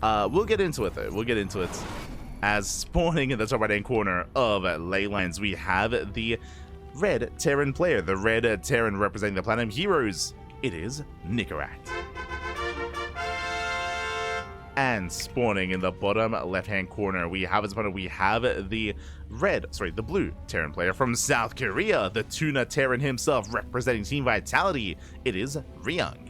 We'll get into it, though. We'll get into it. As spawning in the top right-hand corner of ley lines, we have the red Terran player, the red Terran representing the Platinum Heroes. It is Nicoract. And spawning in the bottom left-hand corner, we have as opponent, we have the blue Terran player from South Korea, the Tuna Terran himself, representing Team Vitality. It is Ryung.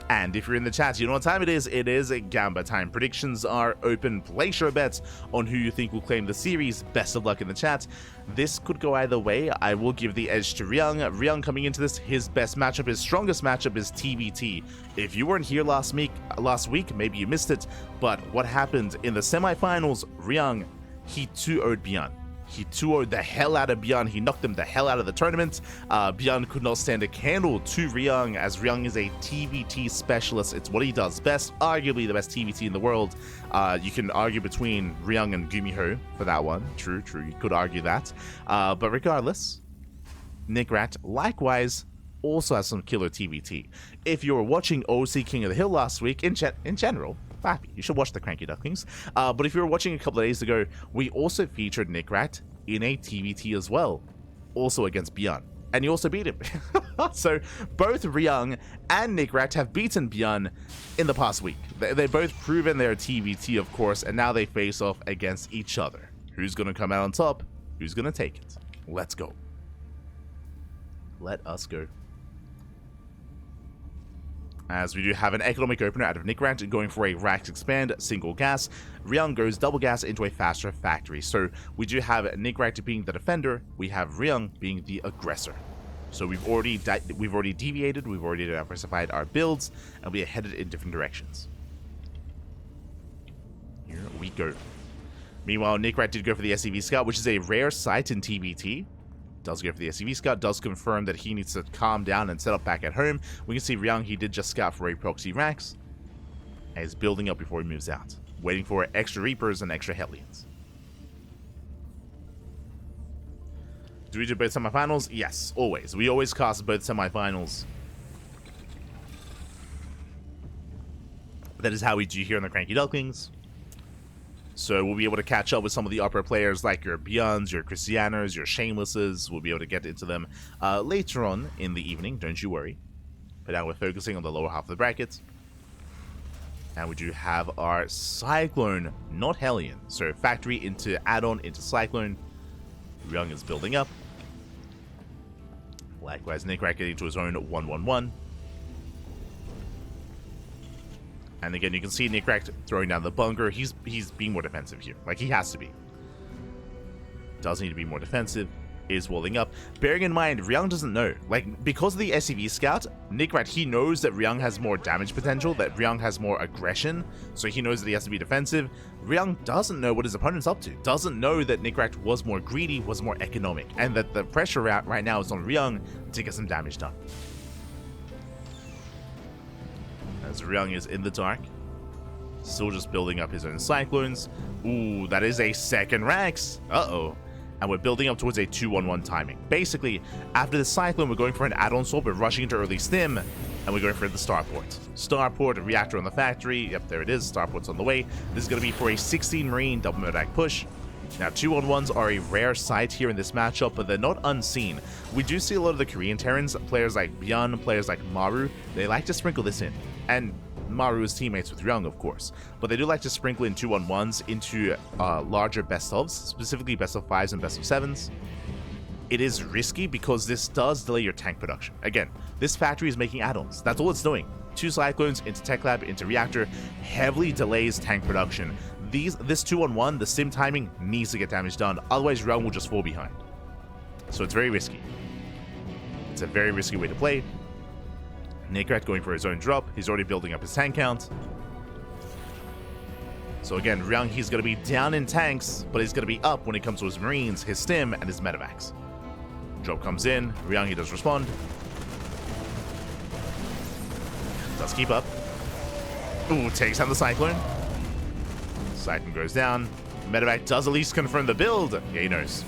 And if you're in the chat, you know what time it is. It is Gamba time. Predictions are open. Place your bets on who you think will claim the series. Best of luck in the chat. This could go either way. I will give the edge to Ryung. Ryung coming into this, his best matchup, his strongest matchup is TvT. If you weren't here last week, maybe you missed it. But what happened in the semifinals, Ryung, he 2-0'd Beyond. He 2-0'd the hell out of Beyond. He knocked them the hell out of the tournament. Beyond could not stand a candle to Ryung, as Ryung is a TvT specialist. It's what he does best, arguably the best TvT in the world. You can argue between Ryung and Gumiho for that one. True, you could argue that. But regardless, Nicoract, likewise, also has some killer TvT. If you were watching OC King of the Hill last week, in general, happy. You should watch the Cranky Ducklings. But if you were watching a couple of days ago, we also featured Nicoract in a TvT as well, also against Beyond, and you also beat him. So both Ryung and Nicoract have beaten Beyond in the past week. They both proven their TvT, of course, and now they face off against each other. Who's going to come out on top? Who's going to take it? Let's go. Let us go. As we do have an economic opener out of Nicoract going for a Rax Expand single gas. Ryung goes double gas into a faster factory. So we do have Nicoract being the defender. We have Ryung being the aggressor. So we've already deviated. We've already diversified our builds, and we are headed in different directions. Here we go. Meanwhile, Nicoract did go for the SCV Scout, which is a rare sight in TvT. Does go for the SCV Scout, does confirm that he needs to calm down and set up back at home. We can see Ryung, he did just scout for a proxy Rax, and is building up before he moves out, waiting for extra Reapers and extra Hellions. Do we do both semifinals? Yes, always. We always cast both semifinals. That is how we do here in the Cranky Ducklings. So we'll be able to catch up with some of the upper players like your Beyonds, your Christianas, your Shamelesses. We'll be able to get into them later on in the evening, don't you worry. But now we're focusing on the lower half of the bracket. And we do have our Cyclone, not Hellion. So factory into add-on into Cyclone. Ryung is building up. Likewise, Nicoract getting to his own 1-1-1. And again, you can see Nicoract throwing down the bunker. He's being more defensive here. Like, he has to be. Does need to be more defensive. Is walling up. Bearing in mind, Ryung doesn't know. Like, because of the SCV Scout, Nicoract, he knows that Ryung has more damage potential, that Ryung has more aggression, so he knows that he has to be defensive. Ryung doesn't know what his opponent's up to. Doesn't know that Nicoract was more greedy, was more economic, and that the pressure right now is on Ryung to get some damage done. As Ryung is in the dark, still just building up his own Cyclones. Ooh, that is a second Rax. Uh-oh. And we're building up towards a 2-1-1 timing. Basically, after the Cyclone, we're going for an add-on swap, we're rushing into early stim, and we're going for the Starport. Starport, a reactor on the factory. Yep, there it is. Starport's on the way. This is going to be for a 16 Marine double Medak push. Now, 2-on-1s are a rare sight here in this matchup, but they're not unseen. We do see a lot of the Korean Terrans, players like Byeon, players like Maru, they like to sprinkle this in. And Maru is teammates with Ryung, of course, but they do like to sprinkle in 2-on-1s into larger best-ofs, specifically best-of-5s and best-of-7s. It is risky because this does delay your tank production. Again, this factory is making add-ons. That's all it's doing. 2 Cyclones into Tech Lab, into Reactor, heavily delays tank production. This 2-on-1, the sim timing needs to get damage done, otherwise Ryung will just fall behind. So it's very risky. It's a very risky way to play. Nicoract going for his own drop. He's already building up his tank count. So again, Ryung, he's going to be down in tanks, but he's going to be up when it comes to his Marines, his Stim, and his Medivacs. Drop comes in. Ryung, he does respond. Does keep up. Ooh, takes down the Cyclone. Cyclone goes down. Medivac does at least confirm the build. Yeah, he knows.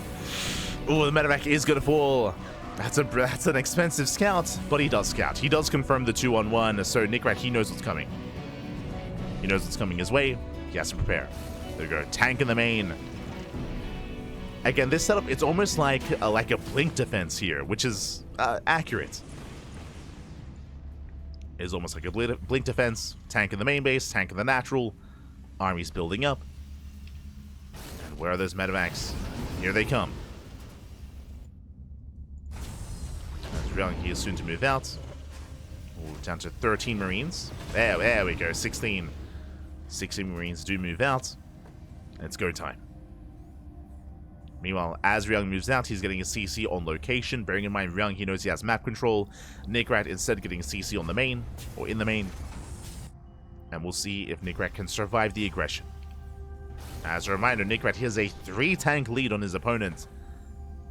Ooh, the Medivac is going to fall. That's an expensive scout, but he does scout. He does confirm the 2-on-1, so Nicoract, he knows what's coming. He knows what's coming his way. He has to prepare. There we go. Tank in the main. Again, this setup, it's almost like a blink defense here, which is accurate. It's almost like a blink defense. Tank in the main base, tank in the natural. Army's building up. And where are those medevacs? Here they come. Ryung, he is soon to move out. Ooh, down to 13 Marines. There we go, 16. 16 Marines do move out. It's go time. Meanwhile, as Ryung moves out, he's getting a CC on location. Bearing in mind, Ryung, he knows he has map control. Nicoract instead getting a CC on the main, or in the main. And we'll see if Nicoract can survive the aggression. As a reminder, Nicoract, he has a 3-tank lead on his opponent.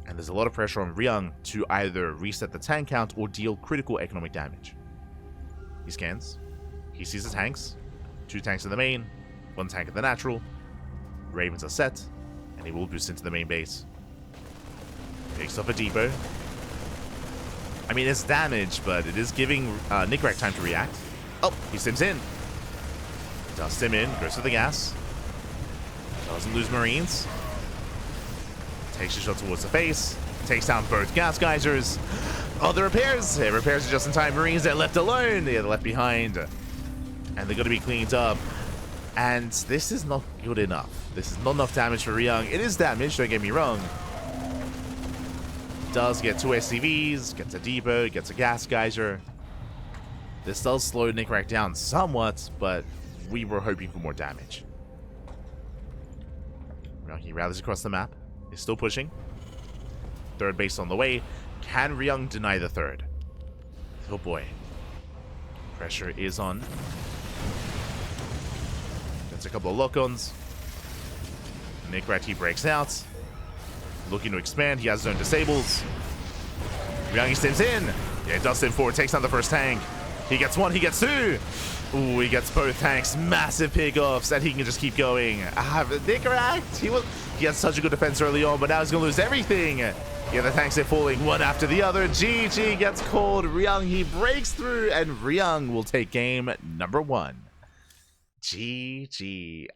And there's a lot of pressure on Ryung to either reset the tank count or deal critical economic damage. He scans. He sees the tanks. 2 tanks in the main, 1 tank in the natural. Ravens are set, and he will boost into the main base. Takes off a depot. I mean, it's damage, but it is giving Nicoract time to react. Oh, he sims in. Does sim in, goes for the gas. Doesn't lose Marines. Takes a shot towards the face. Takes down both gas geysers. Oh, the repairs! The repairs are just in time. Marines, they're left alone. They're left behind. And they're going to be cleaned up. And this is not good enough. This is not enough damage for Ryung. It is damage, don't get me wrong. Does get 2 SCVs, gets a depot, gets a gas geyser. This does slow Nicoract down somewhat, but we were hoping for more damage. Ryung, he rallies across the map. He's still pushing. 3rd base on the way. Can Ryung deny the 3rd? Oh boy. Pressure is on. Gets a couple of lock-ons. Nicoract, he breaks out. Looking to expand. He has his own disables. Ryung, he stems in. Yeah, does sim forward. Takes down the 1st tank. He gets 1. He gets 2. Ooh, he gets both tanks. Massive pickoffs, and he can just keep going. Nicoract, he had such a good defense early on, but now he's going to lose everything. Yeah, the tanks are falling one after the other. GG gets called. Ryung, he breaks through, and Ryung will take game number 1. GG.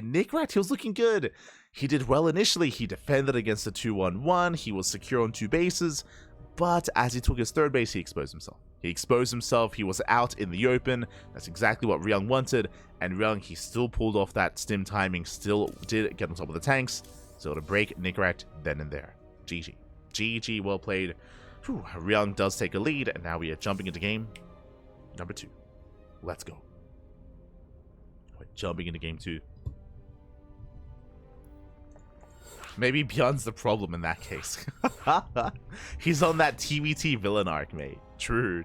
Nicoract, he was looking good. He did well initially. He defended against the 2-1-1. He was secure on 2 bases. But as he took his 3rd base, he exposed himself. He was out in the open. That's exactly what Ryung wanted. And Ryung, he still pulled off that stim timing. Still did get on top of the tanks. So to break Nicoract then and there. GG. GG, well played. Whew, Ryung does take a lead. And now we are jumping into game number 2. Let's go. We're jumping into game 2. Maybe Bjorn's the problem in that case. He's on that TvT villain arc, mate. True.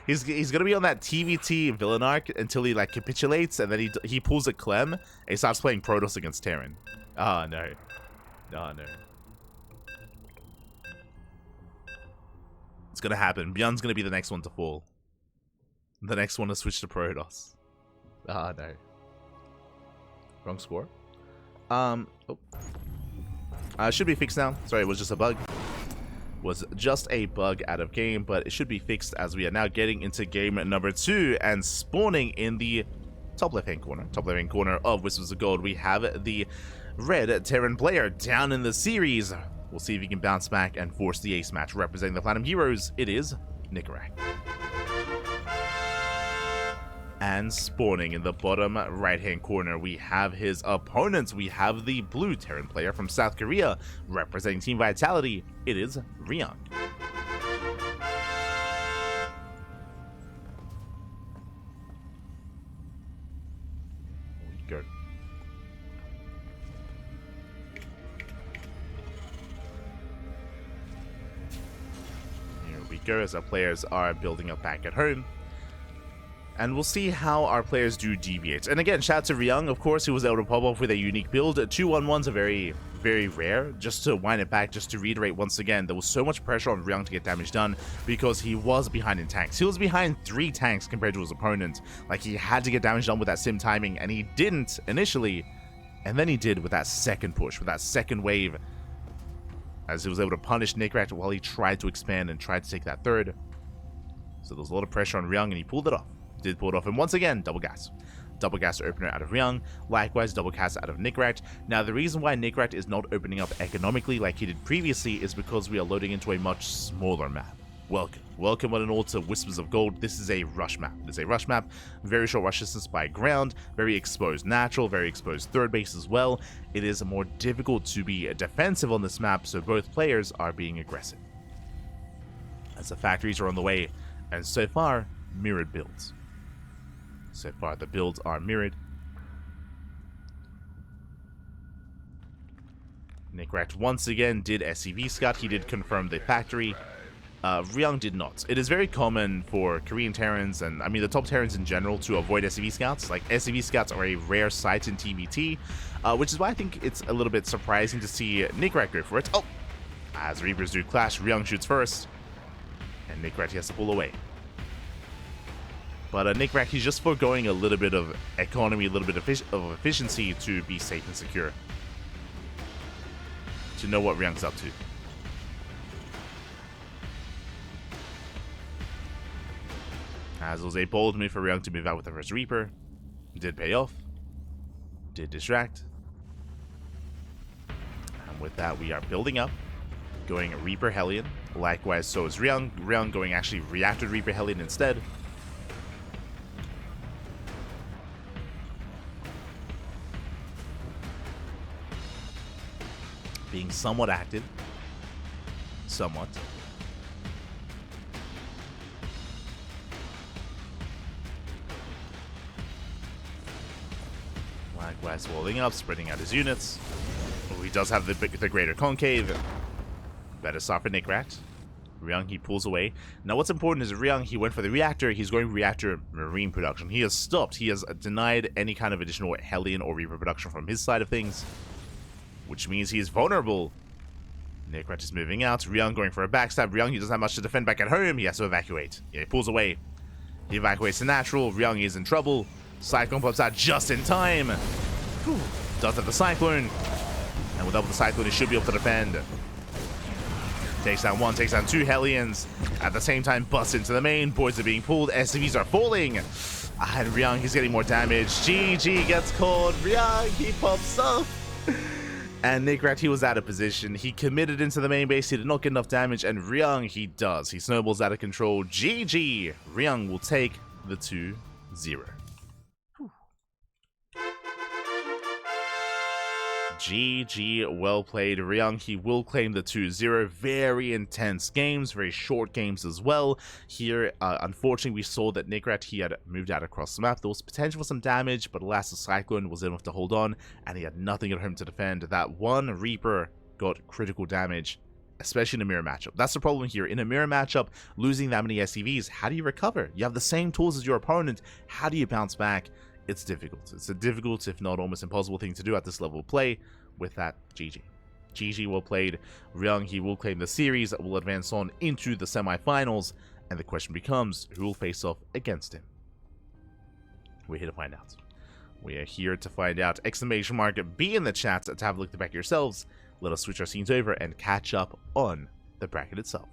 He's gonna be on that TvT villain arc until he like capitulates, and then he pulls a Clem and he starts playing Protoss against Terran. Oh no. Oh no. It's gonna happen. Bjorn's gonna be the next one to fall. The next one to switch to Protoss. Ah no. Wrong score. Should be fixed now. Sorry, it was just a bug. Was just a bug out of game, but it should be fixed as we are now getting into game number 2 and spawning in the top left-hand corner of Whispers of Gold. We have the red Terran player down in the series. We'll see if he can bounce back and force the ace match. Representing the Platinum Heroes, it is Nicoract. And spawning in the bottom right-hand corner, we have his opponents. We have the blue Terran player from South Korea, representing Team Vitality. It is Ryung. Go. Here we go, as our players are building up back at home. And we'll see how our players do deviate. And again, shout out to Ryung, of course, who was able to pop off with a unique build. 2-1-1s are very, very rare. Just to wind it back, just to reiterate once again, there was so much pressure on Ryung to get damage done because he was behind in tanks. He was behind 3 tanks compared to his opponent. Like, he had to get damage done with that sim timing, and he didn't initially. And then he did with that second push, with that second wave, as he was able to punish Nicoract while he tried to expand and tried to take that 3rd. So there was a lot of pressure on Ryung, and he pulled it off. did pull it off, and once again, double gas. Double gas opener out of Ryung, likewise double gas out of Nicoract. Now the reason why Nicoract is not opening up economically like he did previously is because we are loading into a much smaller map. Welcome one and all to Whispers of Gold. This is a rush map. It is a rush map, very short rush distance by ground, very exposed natural, very exposed third base as well. It is more difficult to be defensive on this map, so both players are being aggressive. As the factories are on the way, and so far, mirrored builds. So far, the builds are mirrored. Nicoract once again did SCV scout. He did confirm the factory. Ryung did not. It is very common for Korean Terrans, and I mean the top Terrans in general, to avoid SCV scouts. Like, SCV scouts are a rare sight in TvT, which is why I think it's a little bit surprising to see Nicoract go for it. Oh! As Reapers do clash, Ryung shoots first, and Nicoract has to pull away. But Nicoract, he's just foregoing a little bit of economy, a little bit of efficiency to be safe and secure. To know what Ryung's up to. As it was a bold move for Ryung to move out with the first Reaper. Did pay off. Did distract. And with that, we are building up. Going Reaper Hellion. Likewise, so is Ryung. Ryung going actually Reactor Reaper Hellion instead. Being somewhat active. Somewhat. Likewise, holding up, spreading out his units. Oh, he does have the greater concave. Better start for Nicoract. Ryung, he pulls away. Now, what's important is Ryung, he went for the reactor. He's going reactor marine production. He has stopped. He has denied any kind of additional Hellion or Reaper production from his side of things, which means he is vulnerable. Nicoract is moving out. Ryung going for a backstab. Ryung, he doesn't have much to defend back at home. He has to evacuate. Yeah, he pulls away. He evacuates the natural. Ryung is in trouble. Cyclone pops out just in time. Whew. Does have the Cyclone. And without the Cyclone, he should be able to defend. Takes down one, takes down two Hellions. At the same time, busts into the main. Boards are being pulled. SCVs are falling. And Ryung, he's getting more damage. GG gets called. Ryung, he pops up. And Nicoract, he was out of position. He committed into the main base. He did not get enough damage. And Ryung, he does. He snowballs out of control. GG. Ryung will take the 2-0. GG, well played. Ryung, he will claim the 2-0. Very intense games, very short games as well. Here, unfortunately, we saw that Nicoract, he had moved out across the map. There was potential for some damage, but alas, the Cyclone was enough to hold on, and he had nothing at home to defend. That one Reaper got critical damage, especially in a mirror matchup. That's the problem here. In a mirror matchup, losing that many SCVs, how do you recover? You have the same tools as your opponent. How do you bounce back? It's difficult. It's a difficult, if not almost impossible thing to do at this level of play. With that, GG. GG, well played. Ryung, he will claim the series, will advance on into the semifinals, and the question becomes, who will face off against him? We're here to find out. We are here to find out. Exclamation mark, be in the chat to have a look at the back yourselves. Let us switch our scenes over and catch up on the bracket itself.